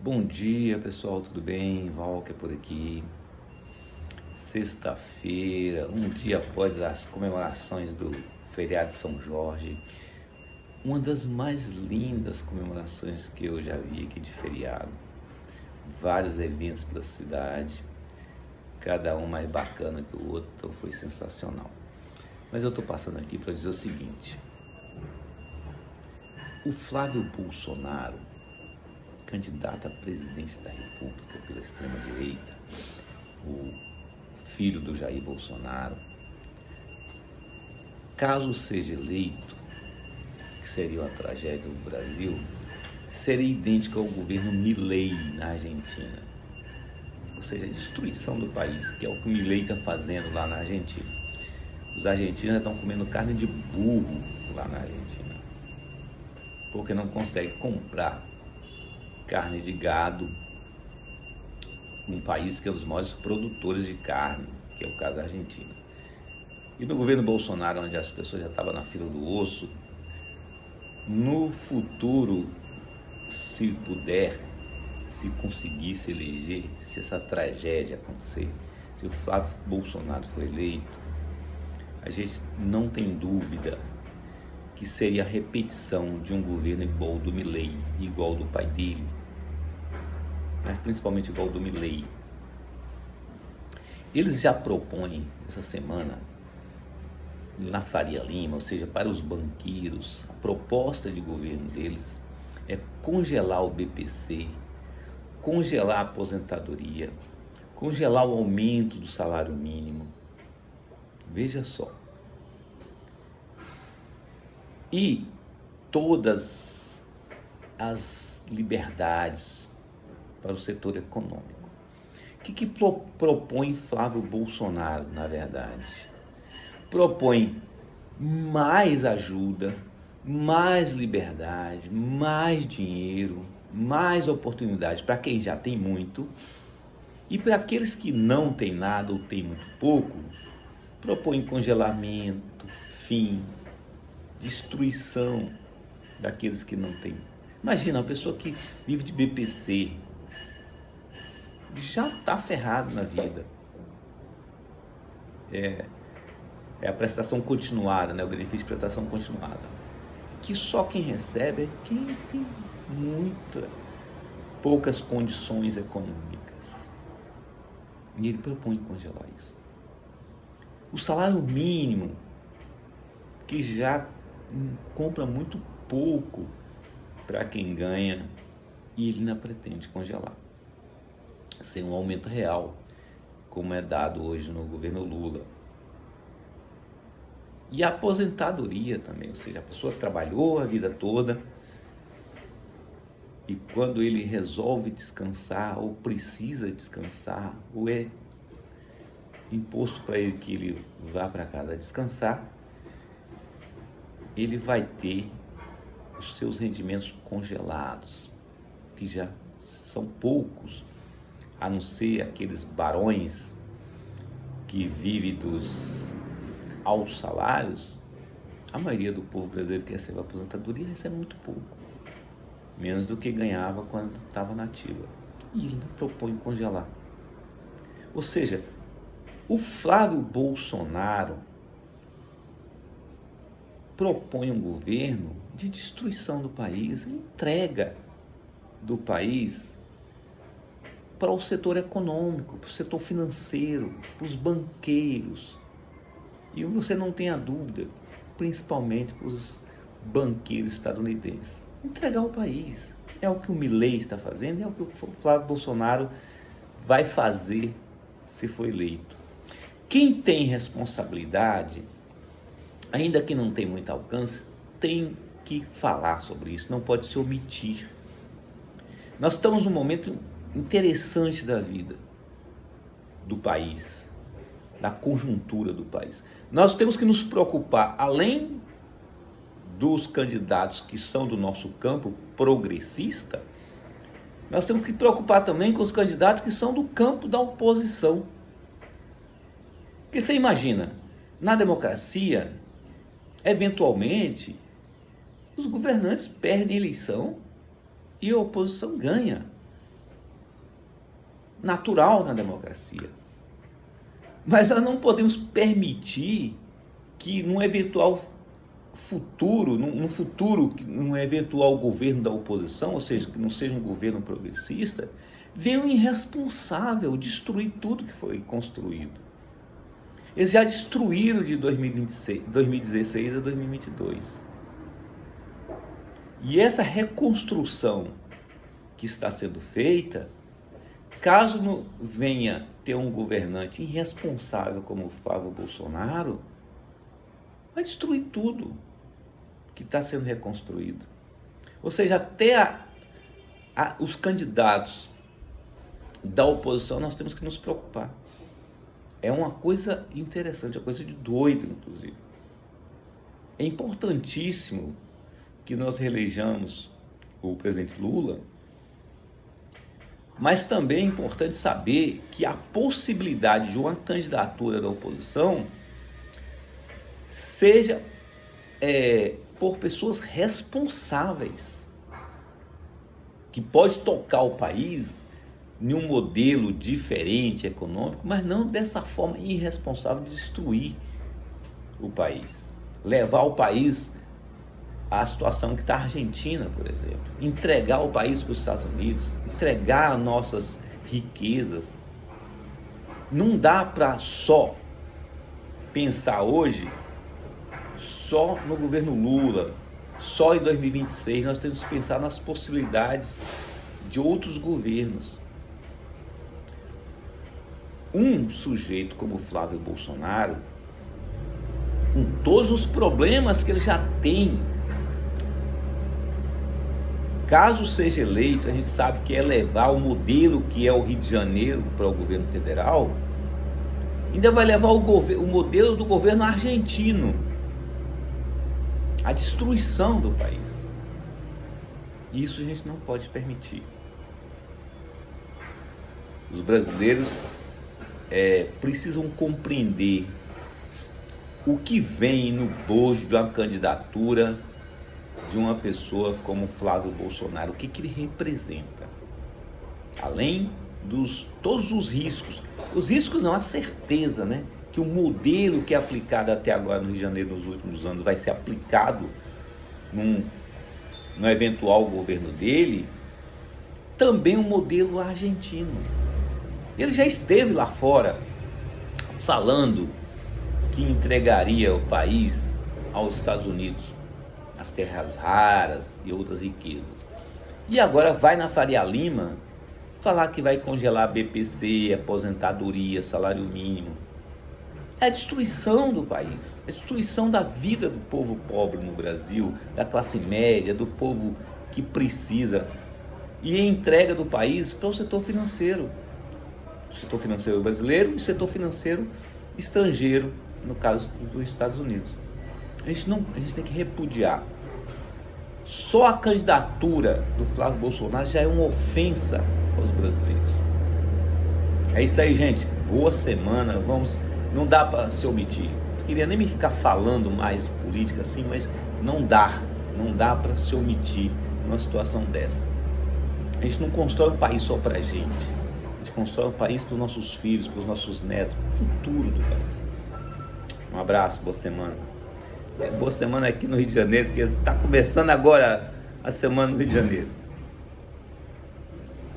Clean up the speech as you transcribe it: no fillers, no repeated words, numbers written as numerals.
Bom dia, pessoal, tudo bem? Walker por aqui. Sexta-feira, um dia após as comemorações do feriado de São Jorge, uma das mais lindas comemorações que eu já vi aqui de feriado. Vários eventos pela cidade, cada um mais bacana que o outro, então foi sensacional. Mas eu estou passando aqui para dizer o seguinte: o Flávio Bolsonaro, candidato a presidente da República pela extrema-direita, o filho do Jair Bolsonaro, caso seja eleito, que seria uma tragédia no Brasil, seria idêntico ao governo Milei na Argentina. Ou seja, a destruição do país, que é o que o Milei está fazendo lá na Argentina. Os argentinos estão comendo carne de burro lá na Argentina, porque não conseguem comprar carne de gado, um país que é um dos maiores produtores de carne, que é o caso da Argentina. E no governo Bolsonaro, onde as pessoas já estavam na fila do osso, no futuro, se puder, se conseguir se eleger, se essa tragédia acontecer, se o Flávio Bolsonaro for eleito, a gente não tem dúvida que seria a repetição de um governo igual ao do Milei, igual ao do pai dele, mas principalmente igual ao do Milei. Eles já propõem essa semana na Faria Lima, ou seja, para os banqueiros, a proposta de governo deles é congelar o BPC, congelar a aposentadoria, congelar o aumento do salário mínimo. Veja só. E todas as liberdades para o setor econômico. O que propõe Flávio Bolsonaro, na verdade? Propõe mais ajuda, mais liberdade, mais dinheiro, mais oportunidade para quem já tem muito, e para aqueles que não têm nada ou têm muito pouco, propõe congelamento, fim, destruição daqueles que não têm. Imagina, uma pessoa que vive de BPC, já está ferrado na vida. É a prestação continuada, né? O benefício de prestação continuada, que só quem recebe é quem tem poucas condições econômicas. E ele propõe congelar isso. O salário mínimo, que já compra muito pouco para quem ganha, e ele não pretende congelar, sem um aumento real, como é dado hoje no governo Lula. E a aposentadoria também, ou seja, a pessoa trabalhou a vida toda e quando ele resolve descansar ou precisa descansar, ou é imposto para ele que ele vá para casa descansar, ele vai ter os seus rendimentos congelados, que já são poucos, a não ser aqueles barões que vivem dos altos salários. A maioria do povo brasileiro que recebe aposentadoria recebe muito pouco, menos do que ganhava quando estava na ativa. E ele propõe congelar. Ou seja, o Flávio Bolsonaro propõe um governo de destruição do país, entrega do país para o setor econômico, para o setor financeiro, para os banqueiros. E você não tenha dúvida, principalmente para os banqueiros estadunidenses. Entregar o país. É o que o Milei está fazendo, é o que o Flávio Bolsonaro vai fazer se for eleito. Quem tem responsabilidade, ainda que não tem muito alcance, tem que falar sobre isso, não pode se omitir. Nós estamos num momento interessante da vida do país, da conjuntura do país. Nós temos que nos preocupar, além dos candidatos que são do nosso campo progressista, nós temos que preocupar também com os candidatos que são do campo da oposição. Porque você imagina, na democracia, eventualmente, os governantes perdem a eleição e a oposição ganha. natural na democracia. Mas nós não podemos permitir que num eventual futuro, num eventual governo da oposição, ou seja, que não seja um governo progressista, venha um irresponsável destruir tudo que foi construído. Eles já destruíram de 2016 a 2022. E essa reconstrução que está sendo feita, caso não venha ter um governante irresponsável como o Flávio Bolsonaro, vai destruir tudo que está sendo reconstruído. Ou seja, até os candidatos da oposição nós temos que nos preocupar. É uma coisa interessante, é uma coisa de doido, inclusive. É importantíssimo que nós reelejamos o presidente Lula, mas também é importante saber que a possibilidade de uma candidatura da oposição seja por pessoas responsáveis, que pode tocar o país em um modelo diferente, econômico, mas não dessa forma irresponsável de destruir o país, levar o país à situação que está a Argentina, por exemplo, entregar o país para os Estados Unidos, entregar nossas riquezas. Não dá para só pensar hoje só no governo Lula, só em 2026. Nós temos que pensar nas possibilidades de outros governos. Um sujeito como Flávio Bolsonaro, com todos os problemas que ele já tem, caso seja eleito, a gente sabe que é levar o modelo que é o Rio de Janeiro para o governo federal, ainda vai levar o modelo do governo argentino, a destruição do país. E isso a gente não pode permitir. Os brasileiros precisam compreender o que vem no bojo de uma candidatura de uma pessoa como Flávio Bolsonaro, o que ele representa, além todos os riscos. Os riscos não, a certeza, né, que o modelo que é aplicado até agora no Rio de Janeiro nos últimos anos vai ser aplicado no eventual governo dele, também um modelo argentino. Ele já esteve lá fora falando que entregaria o país aos Estados Unidos, as terras raras e outras riquezas. E agora vai na Faria Lima falar que vai congelar BPC, aposentadoria, salário mínimo. É a destruição do país, a destruição da vida do povo pobre no Brasil, da classe média, do povo que precisa, e a entrega do país para o setor financeiro brasileiro e o setor financeiro estrangeiro, no caso dos Estados Unidos. A gente tem que repudiar. Só a candidatura do Flávio Bolsonaro já é uma ofensa aos brasileiros. É isso aí, gente. Boa semana. Não dá para se omitir. Não queria nem me ficar falando mais de política assim, mas não dá para se omitir numa situação dessa. A gente não constrói um país só pra gente. A gente constrói um país para os nossos filhos, para os nossos netos, para o futuro do país. Um abraço, boa semana. Boa semana aqui no Rio de Janeiro, porque está começando agora a semana no Rio de Janeiro.